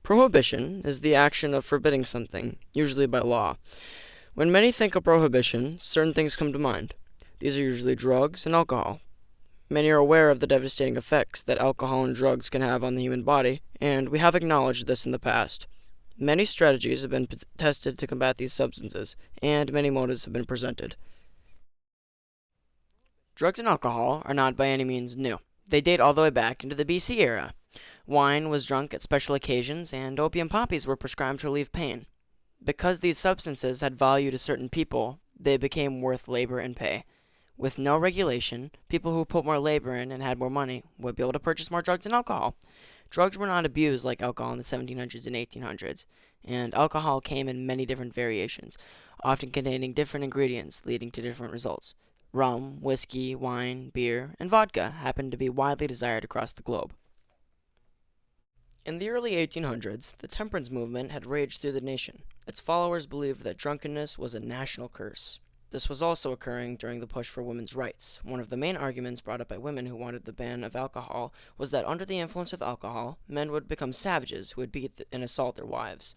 Prohibition is the action of forbidding something, usually by law. When many think of prohibition, certain things come to mind. These are usually drugs and alcohol. Many are aware of the devastating effects that alcohol and drugs can have on the human body, and we have acknowledged this in the past. Many strategies have been tested to combat these substances, and many motives have been presented. Drugs and alcohol are not by any means new. They date all the way back into the BC era. Wine was drunk at special occasions, and opium poppies were prescribed to relieve pain. Because these substances had value to certain people, they became worth labor and pay. With no regulation, people who put more labor in and had more money would be able to purchase more drugs and alcohol. Drugs were not abused like alcohol in the 1700s and 1800s, and alcohol came in many different variations, often containing different ingredients leading to different results. Rum, whiskey, wine, beer, and vodka happened to be widely desired across the globe. In the early 1800s, the temperance movement had raged through the nation. Its followers believed that drunkenness was a national curse. This was also occurring during the push for women's rights. One of the main arguments brought up by women who wanted the ban of alcohol was that under the influence of alcohol, men would become savages who would beat and assault their wives.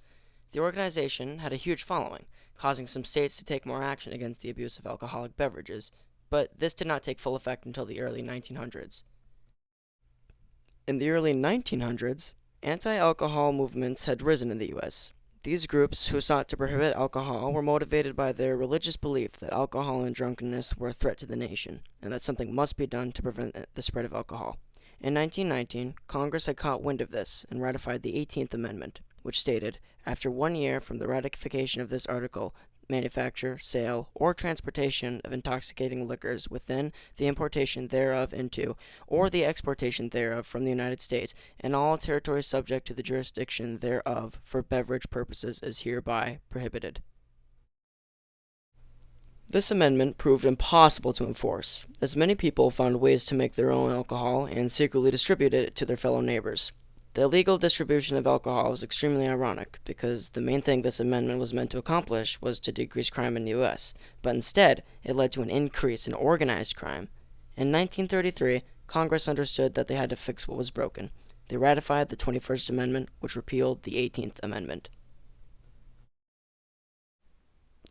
The organization had a huge following, causing some states to take more action against the abuse of alcoholic beverages, but this did not take full effect until the early 1900s. In the early 1900s, anti-alcohol movements had risen in the U.S. These groups who sought to prohibit alcohol were motivated by their religious belief that alcohol and drunkenness were a threat to the nation, and that something must be done to prevent the spread of alcohol. In 1919, Congress had caught wind of this and ratified the 18th Amendment, which stated, after 1 year from the ratification of this article, manufacture, sale, or transportation of intoxicating liquors within, the importation thereof into, or the exportation thereof from the United States, and all territories subject to the jurisdiction thereof for beverage purposes is hereby prohibited. This amendment proved impossible to enforce, as many people found ways to make their own alcohol and secretly distribute it to their fellow neighbors. The illegal distribution of alcohol was extremely ironic, because the main thing this amendment was meant to accomplish was to decrease crime in the U.S., but instead, it led to an increase in organized crime. In 1933, Congress understood that they had to fix what was broken. They ratified the 21st Amendment, which repealed the 18th Amendment.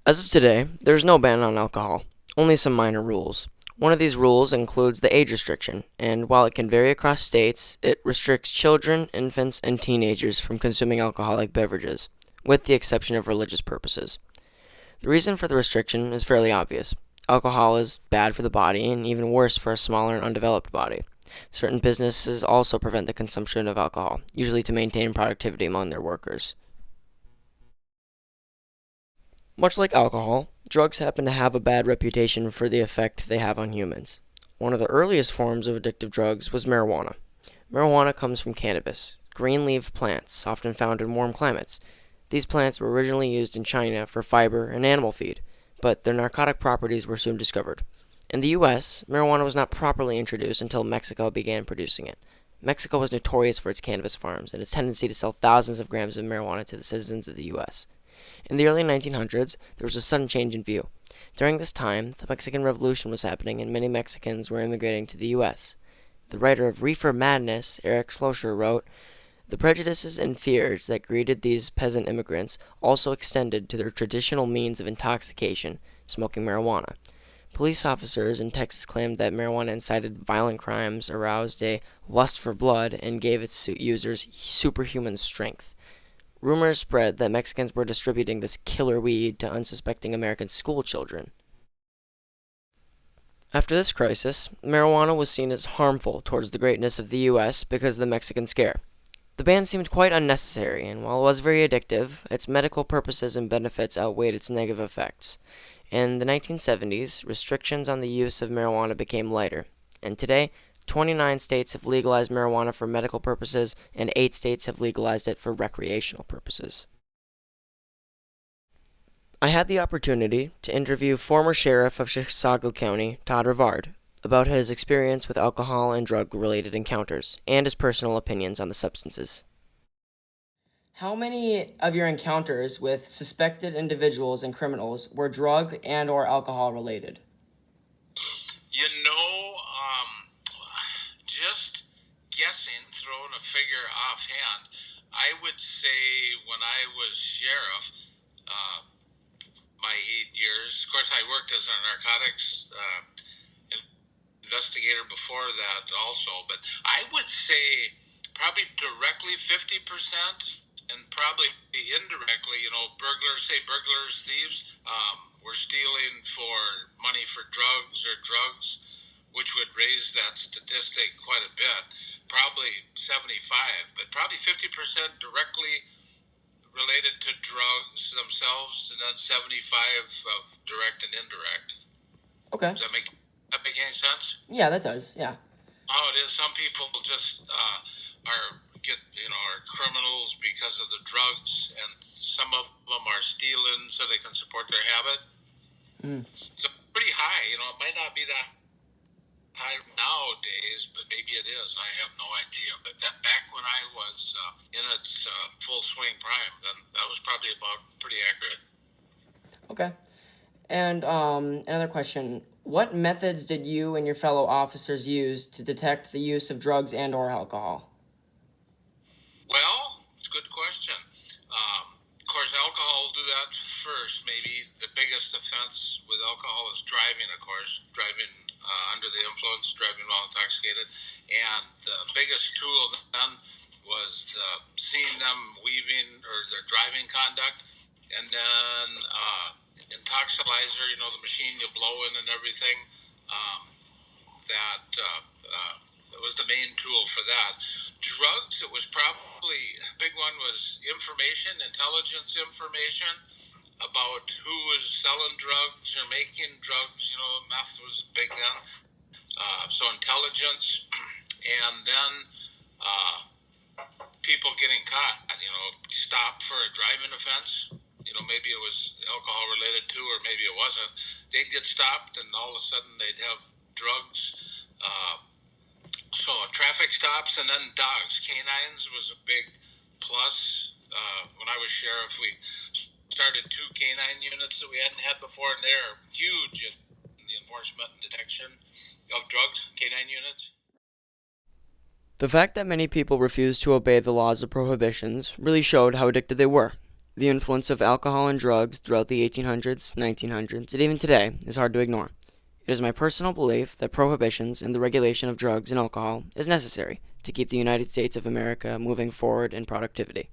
As of today, there is no ban on alcohol, only some minor rules. One of these rules includes the age restriction, and while it can vary across states, it restricts children, infants, and teenagers from consuming alcoholic beverages, with the exception of religious purposes. The reason for the restriction is fairly obvious. Alcohol is bad for the body and even worse for a smaller and undeveloped body. Certain businesses also prevent the consumption of alcohol, usually to maintain productivity among their workers. Much like alcohol, drugs happen to have a bad reputation for the effect they have on humans. One of the earliest forms of addictive drugs was marijuana. Marijuana comes from cannabis, green-leaved plants, often found in warm climates. These plants were originally used in China for fiber and animal feed, but their narcotic properties were soon discovered. In the U.S., marijuana was not properly introduced until Mexico began producing it. Mexico was notorious for its cannabis farms and its tendency to sell thousands of grams of marijuana to the citizens of the U.S. In the early 1900s, there was a sudden change in view. During this time, the Mexican Revolution was happening and many Mexicans were immigrating to the U.S. The writer of Reefer Madness, Eric Schlosser, wrote, "The prejudices and fears that greeted these peasant immigrants also extended to their traditional means of intoxication, smoking marijuana. Police officers in Texas claimed that marijuana incited violent crimes, aroused a lust for blood, and gave its users superhuman strength. Rumors spread that Mexicans were distributing this killer weed to unsuspecting American schoolchildren." After this crisis, marijuana was seen as harmful towards the greatness of the U.S. because of the Mexican scare. The ban seemed quite unnecessary, and while it was very addictive, its medical purposes and benefits outweighed its negative effects. In the 1970s, restrictions on the use of marijuana became lighter, and today, 29 states have legalized marijuana for medical purposes, and 8 states have legalized it for recreational purposes. I had the opportunity to interview former Sheriff of Chisago County, Todd Rivard, about his experience with alcohol and drug-related encounters, and his personal opinions on the substances. How many of your encounters with suspected individuals and criminals were drug and or alcohol related? You know, just guessing, throwing a figure offhand, I would say when I was sheriff, uh, my 8 years, of course, I worked as a narcotics investigator before that also, but I would say probably directly 50% and probably indirectly, burglars, say burglars, thieves, were stealing for money for drugs or drugs, which would raise that statistic quite a bit, probably 75, but probably 50% directly related to drugs themselves, and then 75 of direct and indirect. Okay. Does that make any sense? Yeah, that does. Yeah. How it is, some people just are criminals because of the drugs, and some of them are stealing so they can support their habit. Mm. So pretty high. It might not be that high nowadays, but maybe it is. I have no idea. But back when I was in its full swing prime, then that was probably about pretty accurate. Okay. And another question: what methods did you and your fellow officers use to detect the use of drugs and/or alcohol? Well, it's a good question. Of course, alcohol will do that first. Maybe the biggest offense with alcohol is driving, of course, driving under the influence, driving while intoxicated. And the biggest tool then was seeing them weaving or their driving conduct. And then intoxilizer, the machine you blow in and everything, that was the main tool for that. Drugs, it was probably a big one was information, intelligence information about who was selling drugs or making drugs. Meth was big then. So intelligence, and then people getting caught, stopped for a driving offense. Maybe it was alcohol related too, or maybe it wasn't. They'd get stopped, and all of a sudden they'd have drugs. So traffic stops, and then dogs. Canines was a big plus. When I was sheriff, we started 2 canine units that we hadn't had before, and they're huge in the enforcement and detection of drugs, canine units. The fact that many people refused to obey the laws of prohibitions really showed how addicted they were. The influence of alcohol and drugs throughout the 1800s, 1900s, and even today is hard to ignore. It is my personal belief that prohibitions and the regulation of drugs and alcohol is necessary to keep the United States of America moving forward in productivity.